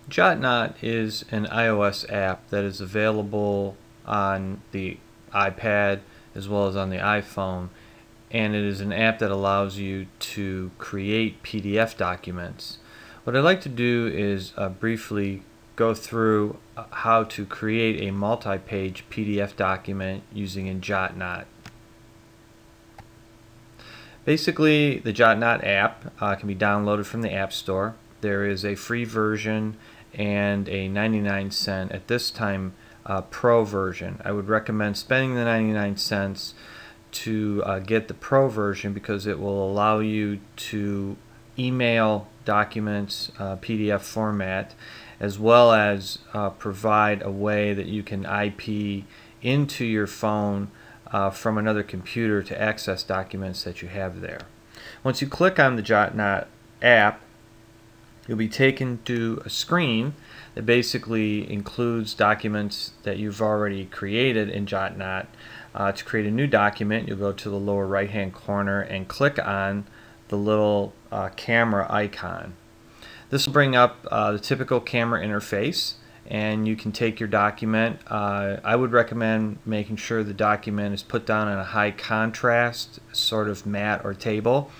JotNot is an iOS app that is available on the iPad as well as on the iPhone, and it is an app that allows you to create PDF documents. What I'd like to do is briefly go through how to create a multi-page PDF document using a JotNot. Basically, the JotNot app can be downloaded from the App Store. There is a free version and a 99-cent, at this time, Pro version. I would recommend spending the 99 cents to get the Pro version because it will allow you to email documents PDF format, as well as provide a way that you can IP into your phone from another computer to access documents that you have there. Once you click on the JotNot app, you'll be taken to a screen that basically includes documents that you've already created in JotNot. To create a new document, you'll go to the lower right hand corner and click on the little camera icon. This will bring up the typical camera interface, and you can take your document. I would recommend making sure the document is put down on a high contrast sort of mat or table,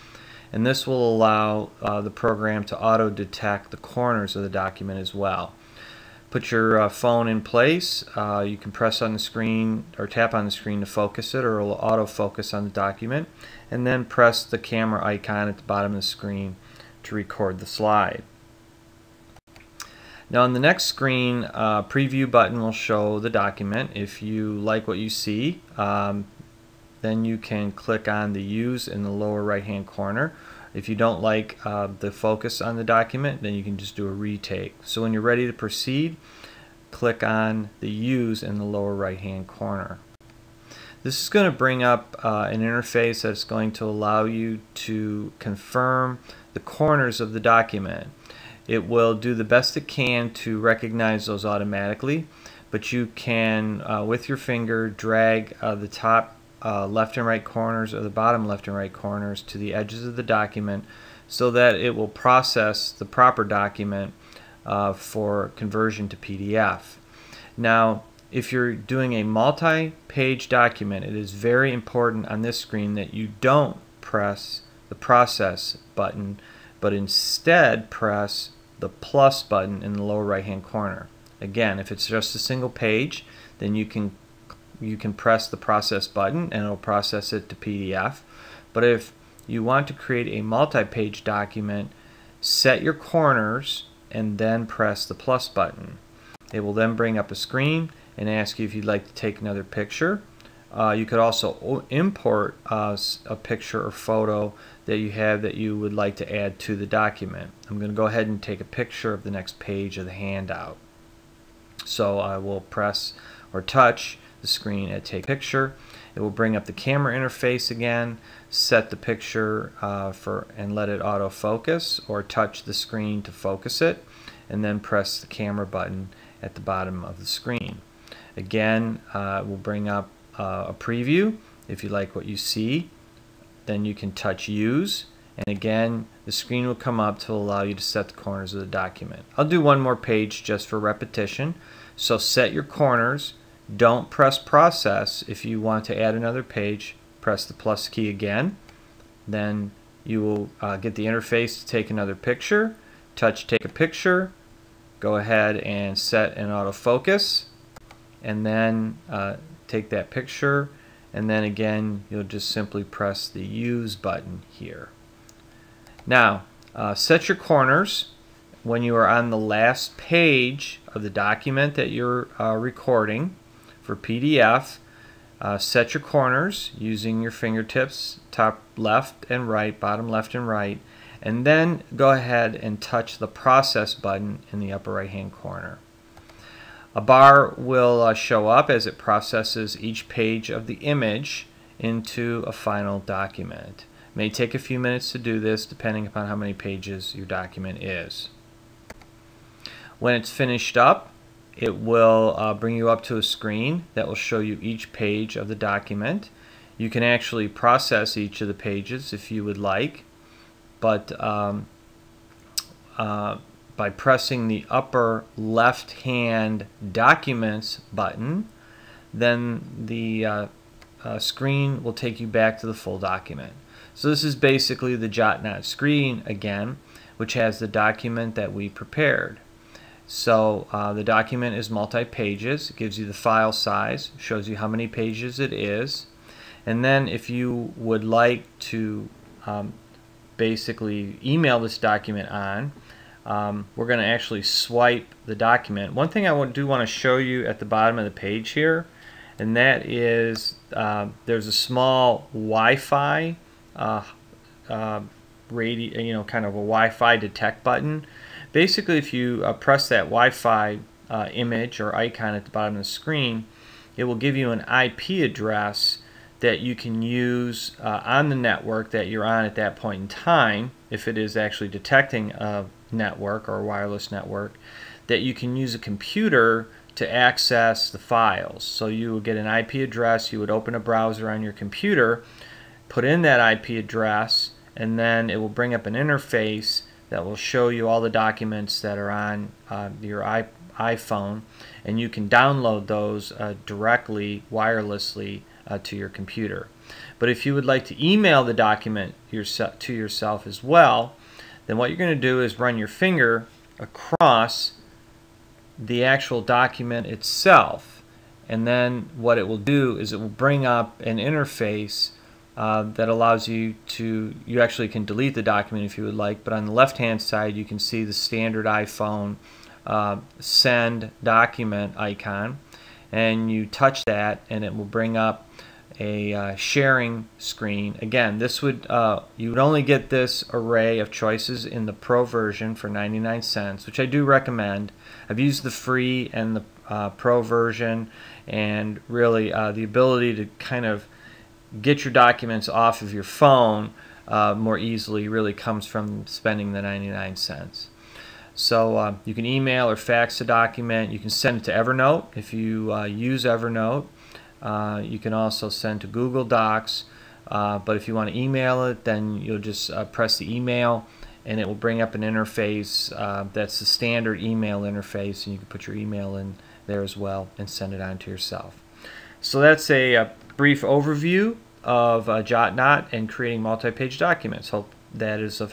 and this will allow the program to auto detect the corners of the document as well. Put your phone in place. You can press on the screen or tap on the screen to focus it, or it will autofocus on the document, and then press the camera icon at the bottom of the screen to record the slide. Now on the next screen, preview button will show the document. If you like what you see, then you can click on the Use in the lower right hand corner. If you don't like the focus on the document, then you can just do a retake. So when you're ready to proceed, click on the Use in the lower right hand corner. This is going to bring up an interface that's going to allow you to confirm the corners of the document. It will do the best it can to recognize those automatically, but you can, with your finger, drag the top left and right corners or the bottom left and right corners to the edges of the document so that it will process the proper document for conversion to PDF. Now, if you're doing a multi-page document, it is very important on this screen that you don't press the process button, but instead press the plus button in the lower right hand corner. Again, if it's just a single page, then you can press the process button and it'll process it to PDF. But if you want to create a multi-page document, set your corners and then press the plus button. It will then bring up a screen and ask you if you'd like to take another picture. You could also import a picture or photo that you have that you would like to add to the document. I'm going to go ahead and take a picture of the next page of the handout. So I will press or touch the screen at Take Picture. It will bring up the camera interface again, set the picture and let it autofocus, or touch the screen to focus it, and then press the camera button at the bottom of the screen. Again, it will bring up a preview. If you like what you see, then you can touch Use, and again the screen will come up to allow you to set the corners of the document. I'll do one more page just for repetition. So set your corners. Don't press process. If you want to add another page, press the plus key again. Then you will get the interface to take another picture. Touch Take a Picture. Go ahead and set an autofocus, and then take that picture, and then again you'll just simply press the Use button here. Now set your corners when you are on the last page of the document that you're recording for PDF. Set your corners using your fingertips, top left and right, bottom left and right, and then go ahead and touch the process button in the upper right hand corner. A bar will show up as it processes each page of the image into a final document. It may take a few minutes to do this depending upon how many pages your document is. When it's finished up, it will bring you up to a screen that will show you each page of the document. You can actually process each of the pages if you would like, but by pressing the upper left hand Documents button, then the screen will take you back to the full document. So this is basically the JotNot screen again, which has the document that we prepared. So the document is multi-pages. It gives you the file size, shows you how many pages it is, and then if you would like to basically email this document on, we're going to actually swipe the document. One thing I do want to show you at the bottom of the page here, and that is there's a small Wi-Fi kind of a Wi-Fi detect button. Basically, if you press that Wi-Fi image or icon at the bottom of the screen, it will give you an IP address that you can use on the network that you're on at that point in time, if it is actually detecting a network or a wireless network, that you can use a computer to access the files. So you would get an IP address, you would open a browser on your computer, put in that IP address, and then it will bring up an interface that will show you all the documents that are on your iPhone, and you can download those directly wirelessly to your computer. But if you would like to email the document to yourself as well, then what you're going to do is run your finger across the actual document itself, and then what it will do is it will bring up an interface that allows you actually can delete the document if you would like, but on the left hand side you can see the standard iPhone send document icon, and you touch that and it will bring up a sharing screen. Again, this would you would only get this array of choices in the Pro version for 99 cents, which I do recommend. I've used the free and the Pro version, and really the ability to kind of get your documents off of your phone more easily really comes from spending the 99 cents. So you can email or fax a document. You can send it to Evernote if you use Evernote. You can also send to Google Docs, but if you want to email it, then you'll just press the email and it will bring up an interface that's the standard email interface, and you can put your email in there as well and send it on to yourself. So that's a brief overview of JotNot and creating multi-page documents. Hope that is of help.